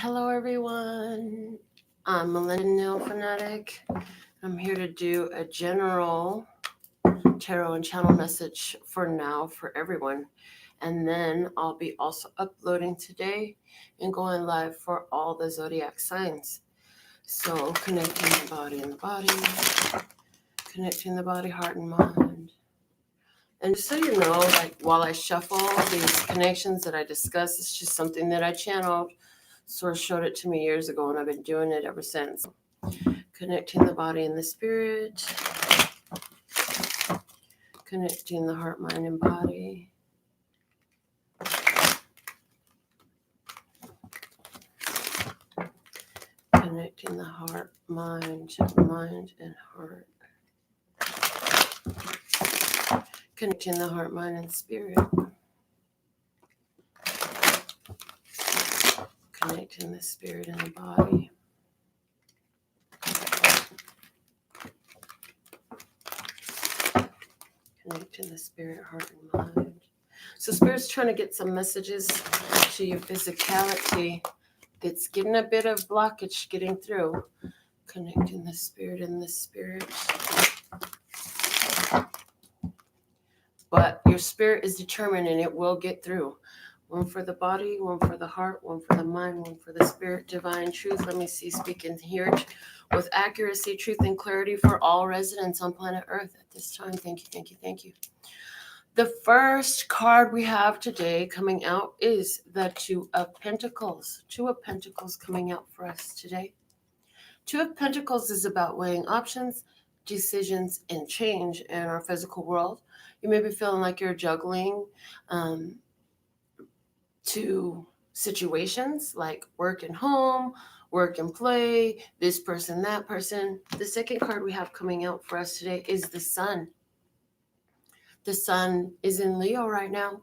Hello, everyone. I'm Melinda, NailFanatic. I'm here to do a general tarot and channel message for now for everyone. And then I'll be also uploading today and going live for all the zodiac signs. So connecting the body and the body, connecting the body, heart, and mind. And just so you know, like while I shuffle these connections that I discuss, it's just something that I channeled. Source showed it to me years ago, and I've been doing it ever since. Connecting the body and the spirit, connecting the heart, mind, and body. Connecting the heart, mind, and heart. Connecting the heart, mind, and spirit. Connecting the spirit and the body. Connecting the spirit, heart, and mind. So Spirit's trying to get some messages to your physicality that's getting a bit of blockage getting through. Connecting the spirit and the spirit. But your spirit is determined and it will get through. One for the body, one for the heart, one for the mind, one for the spirit. Divine truth. Let me see, speak and hear it with accuracy, truth, and clarity for all residents on planet Earth at this time. Thank you, thank you, thank you. The first card we have today coming out is the Two of Pentacles. Two of Pentacles coming out for us today. Two of Pentacles is about weighing options, decisions, and change in our physical world. You may be feeling like you're juggling two situations like work and home, work and play, this person, that person. The second card we have coming out for us today is the Sun. The Sun is in Leo right now,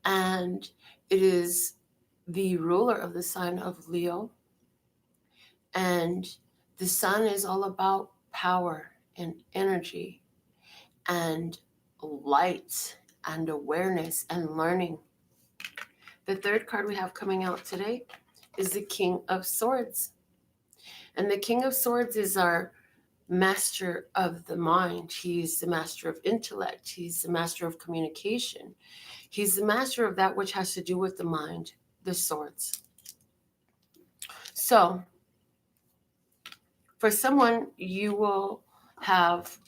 and it is the ruler of the sign of Leo. And the Sun is all about power and energy and light and awareness and learning. The third card we have coming out today is the King of Swords. And the King of Swords is our master of the mind. He's the master of intellect. He's the master of communication. He's the master of that which has to do with the mind, the swords. So for someone, you will have,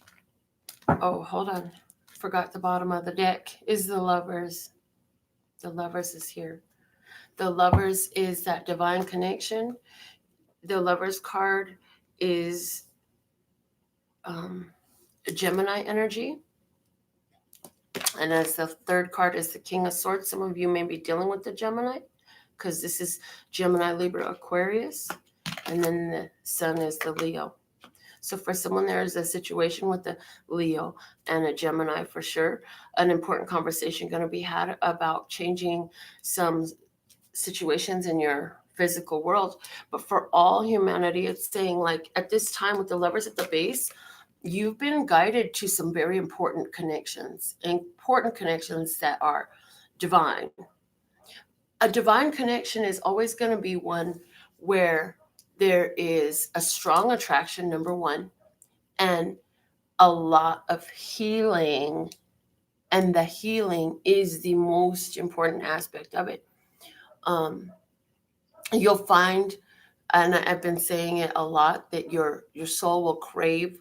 oh, hold on. Forgot the bottom of the deck is the Lovers. The Lovers is here. The Lovers is that divine connection. The Lovers card is Gemini energy. And as the third card is the King of Swords, some of you may be dealing with the Gemini because this is Gemini, Libra, Aquarius. And then the Sun is the Leo. So for someone, there is a situation with the Leo and a Gemini for sure. An important conversation going to be had about changing some situations in your physical world. But for all humanity, it's saying like at this time with the Lovers at the base, you've been guided to some very important connections that are divine. A divine connection is always going to be one where there is a strong attraction, number one, and a lot of healing. And the healing is the most important aspect of it. You'll find, and I've been saying it a lot, that your soul will crave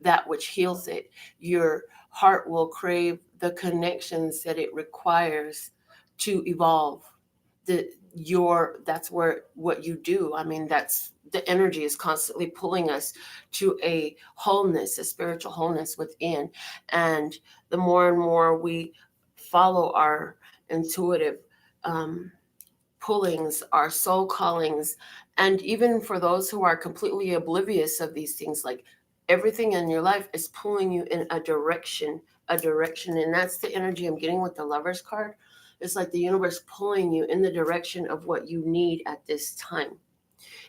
that which heals it. Your heart will crave the connections that it requires to evolve. That's where what you do. I mean, that's the energy is constantly pulling us to a wholeness, a spiritual wholeness within. And the more and more we follow our intuitive pullings, our soul callings, and even for those who are completely oblivious of these things, like everything in your life is pulling you in a direction, and that's the energy I'm getting with the Lovers card. It's like the universe pulling you in the direction of what you need at this time.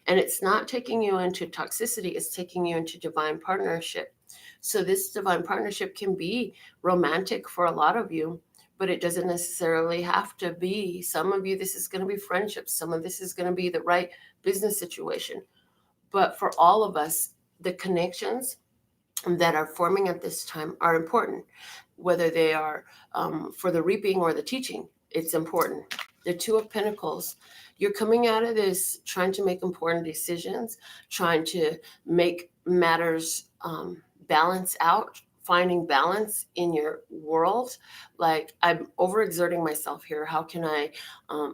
And it's not taking you into toxicity, it's taking you into divine partnership. So this divine partnership can be romantic for a lot of you, but it doesn't necessarily have to be. Some of you, this is going to be friendships. Some of this is going to be the right business situation. But for all of us, the connections that are forming at this time are important, whether they are for the reaping or the teaching. It's important. The Two of Pentacles, you're coming out of this trying to make important decisions, trying to make matters balance out, finding balance in your world. Like, I'm overexerting myself here. How can I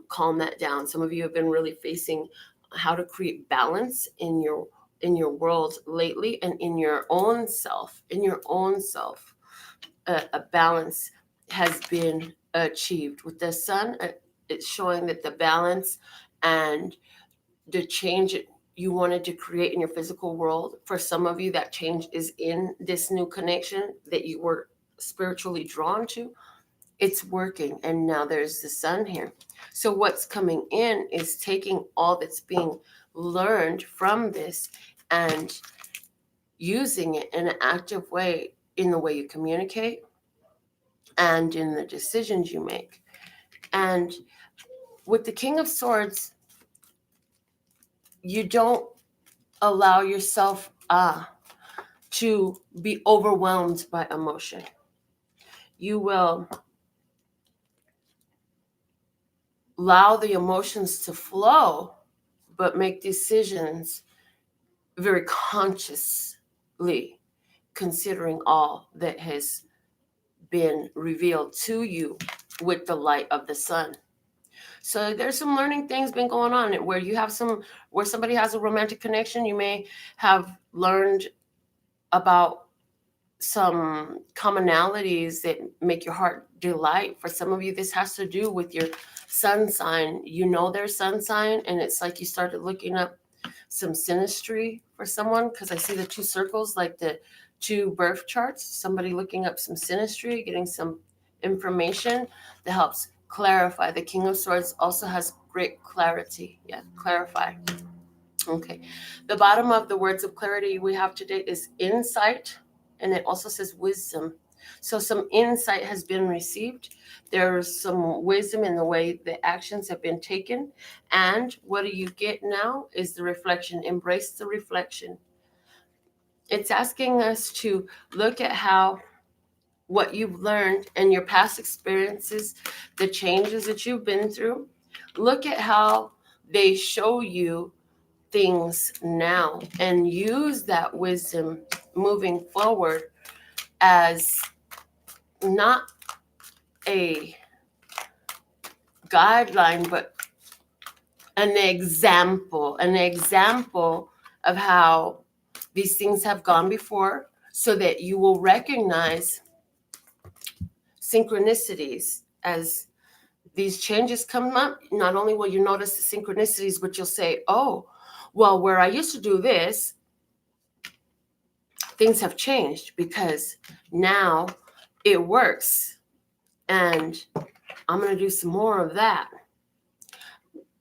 calm that down? Some of you have been really facing how to create balance in your world lately, and in your own self. A balance has been achieved with the sun. It's showing that the balance and the change you wanted to create in your physical world, for some of you, that change is in this new connection that you were spiritually drawn to. It's working, and now there's the sun here. So what's coming in is taking all that's being learned from this and using it in an active way, in the way you communicate and in the decisions you make. And with the King of Swords, you don't allow yourself to be overwhelmed by emotion. You will allow the emotions to flow, but make decisions very consciously, considering all that has been revealed to you with the light of the sun. So there's some learning things been going on where you have where somebody has a romantic connection. You may have learned about some commonalities that make your heart delight. For some of you, this has to do with your sun sign. You know their sun sign, and it's like you started looking up some synastry for someone, because I see the two circles, like the two birth charts. Somebody looking up some synastry, getting some information that helps clarify. The King of Swords also has great clarity. Yeah, clarify. Okay. The bottom of the words of clarity we have today is insight, and it also says wisdom. So some insight has been received. There's some wisdom in the way the actions have been taken. And what do you get now is the reflection. Embrace the reflection. It's asking us to look at how what you've learned and your past experiences, the changes that you've been through, look at how they show you things now, and use that wisdom moving forward as not a guideline, but an example of how these things have gone before, so that you will recognize synchronicities as these changes come up. Not only will you notice the synchronicities, but you'll say, oh, well, where I used to do this, things have changed because now it works. And I'm going to do some more of that.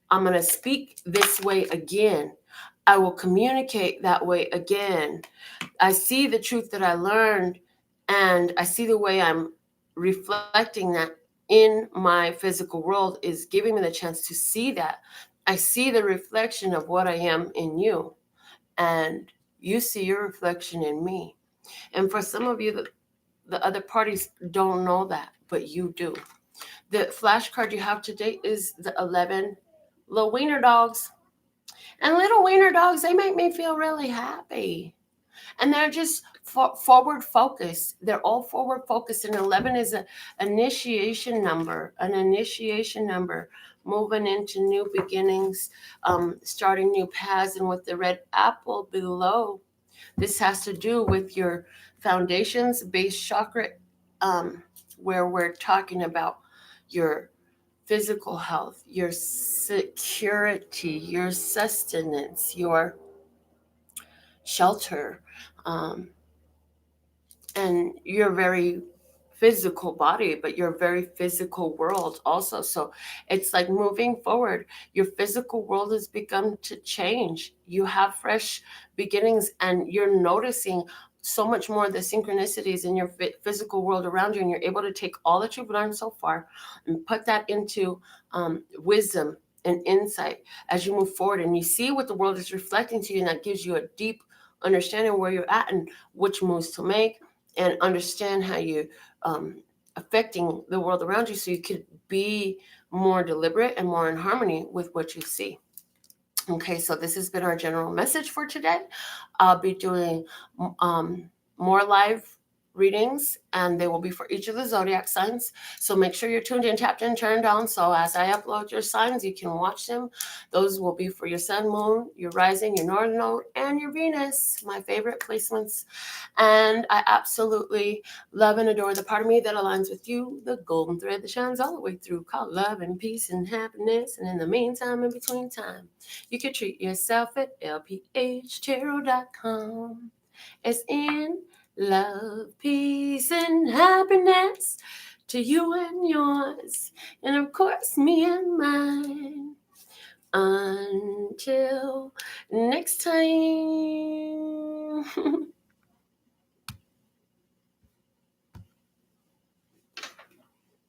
I'm going to speak this way again. I will communicate that way again. I see the truth that I learned, and I see the way I'm reflecting that in my physical world is giving me the chance to see that. I see the reflection of what I am in you, and you see your reflection in me. And for some of you, the other parties don't know that, but you do. The flashcard you have today is the 11 little wiener dogs. And little wiener dogs, they make me feel really happy. And they're just forward focused. They're all forward focused. And 11 is an initiation number, moving into new beginnings, starting new paths. And with the red apple below, this has to do with your foundations, base chakra, where we're talking about your physical health, your security, your sustenance, your shelter, and your very physical body, but your very physical world also. So it's like moving forward. Your physical world has begun to change. You have fresh beginnings, and you're noticing so much more of the synchronicities in your physical world around you, and you're able to take all that you've learned so far and put that into wisdom and insight as you move forward, and you see what the world is reflecting to you, and that gives you a deep understanding where you're at and which moves to make, and understand how you affecting the world around you, so you could be more deliberate and more in harmony with what you see. Okay, so this has been our general message for today. I'll be doing more live readings, and they will be for each of the zodiac signs. So make sure you're tuned in, tapped in, turned on. So as I upload your signs, you can watch them. Those will be for your sun, moon, your rising, your northern node, and your Venus, my favorite placements. And I absolutely love and adore the part of me that aligns with you, the golden thread that shines all the way through, called love and peace and happiness. And in the meantime, in between time, you can treat yourself at lphtarot.com. It's in love, peace, and happiness to you and yours, and of course, me and mine. Until next time.